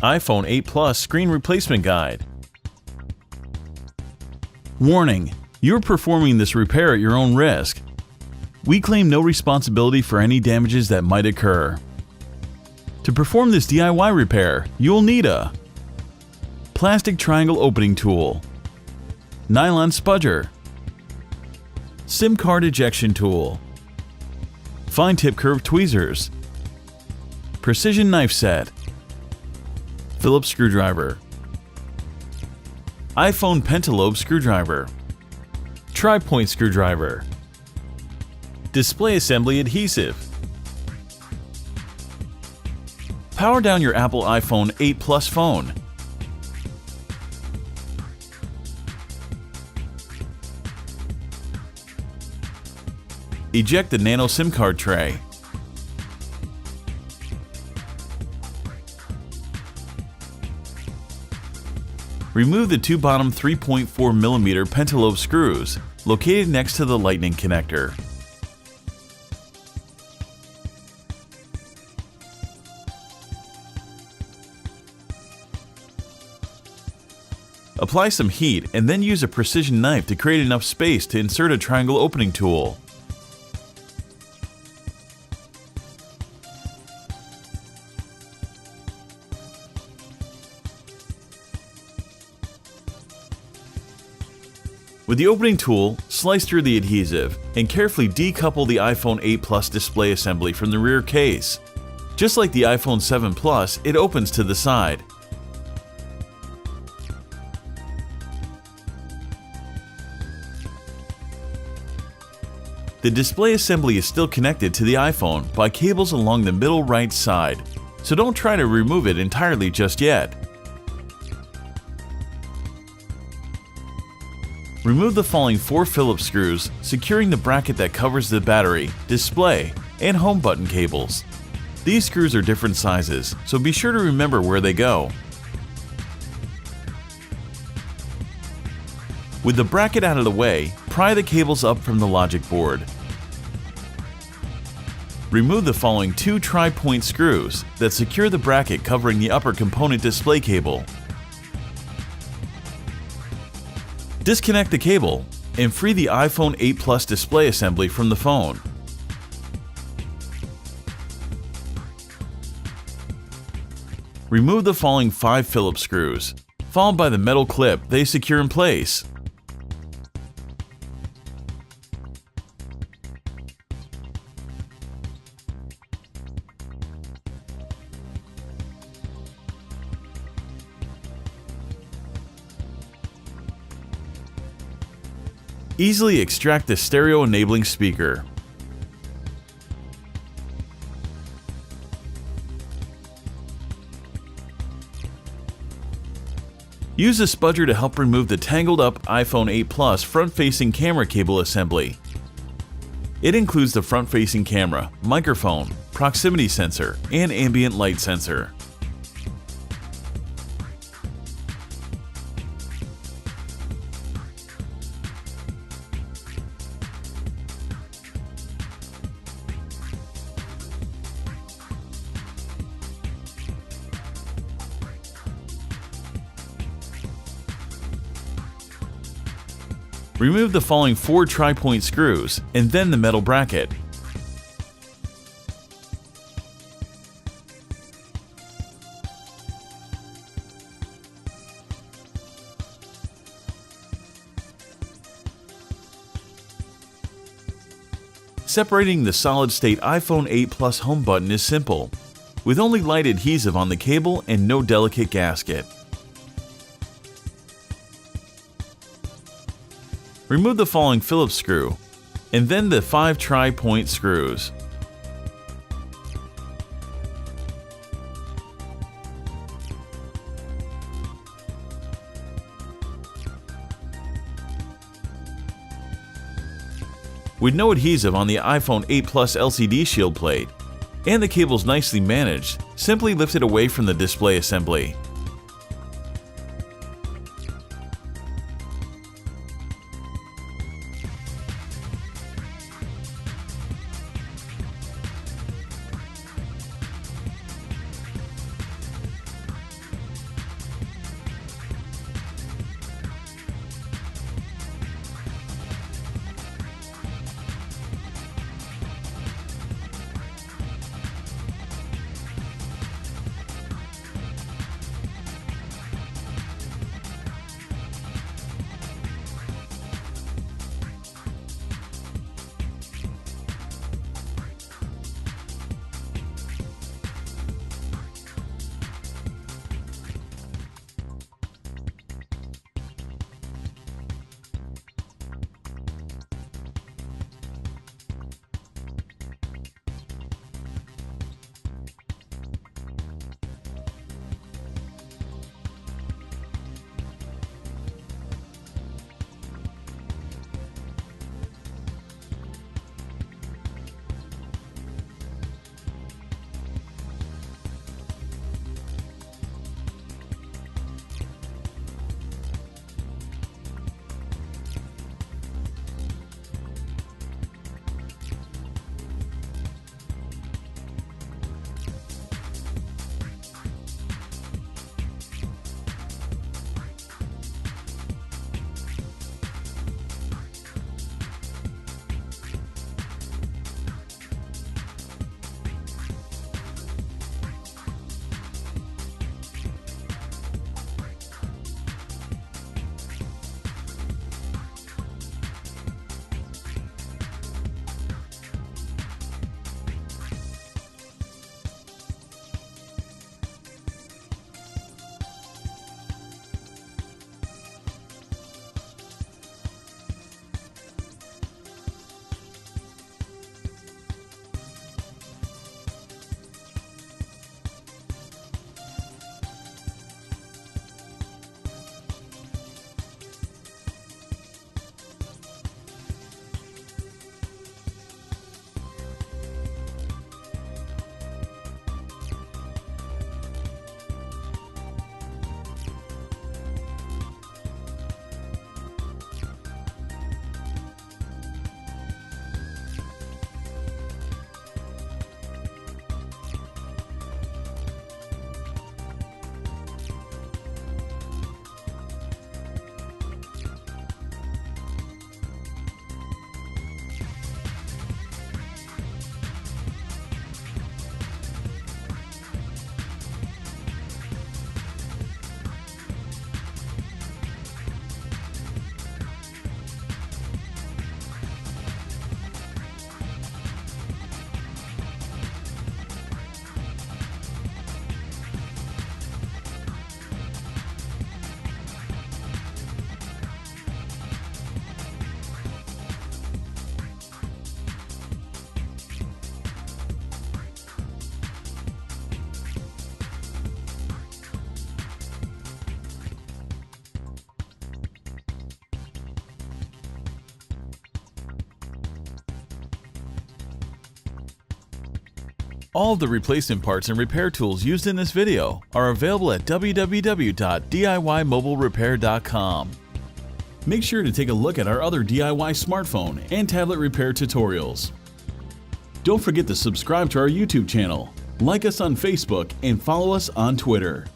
iPhone 8 Plus Screen Replacement Guide. Warning: you're performing this repair at your own risk. We claim no responsibility for any damages that might occur. To perform this DIY repair, you'll need a plastic triangle opening tool, nylon spudger, SIM card ejection tool, fine tip curved tweezers, precision knife set, Phillips screwdriver, iPhone pentalobe screwdriver, tri-point screwdriver, display assembly adhesive. Power down your Apple iPhone 8 Plus phone. Eject the nano SIM card tray. Remove the two bottom 3.4mm pentalobe screws located next to the lightning connector. Apply some heat and then use a precision knife to create enough space to insert a triangle opening tool. With the opening tool, slice through the adhesive and carefully decouple the iPhone 8 Plus display assembly from the rear case. Just like the iPhone 7 Plus, it opens to the side. The display assembly is still connected to the iPhone by cables along the middle right side, so don't try to remove it entirely just yet. Remove the following 4 Phillips screws, securing the bracket that covers the battery, display, and home button cables. These screws are different sizes, so be sure to remember where they go. With the bracket out of the way, pry the cables up from the logic board. Remove the following 2 tri-point screws that secure the bracket covering the upper component display cable. Disconnect the cable and free the iPhone 8 Plus display assembly from the phone. Remove the following 5 Phillips screws, followed by the metal clip they secure in place. Easily extract the stereo-enabling speaker. Use a spudger to help remove the tangled-up iPhone 8 Plus front-facing camera cable assembly. It includes the front-facing camera, microphone, proximity sensor, and ambient light sensor. Remove the following 4 tri-point screws and then the metal bracket. Separating the solid-state iPhone 8 Plus home button is simple, with only light adhesive on the cable and no delicate gasket. Remove the following Phillips screw, and then the 5 tri-point screws. With no adhesive on the iPhone 8 Plus LCD shield plate, and the cables nicely managed, simply lift it away from the display assembly. All of the replacement parts and repair tools used in this video are available at www.DIYMobileRepair.com. Make sure to take a look at our other DIY smartphone and tablet repair tutorials. Don't forget to subscribe to our YouTube channel, like us on Facebook, and follow us on Twitter.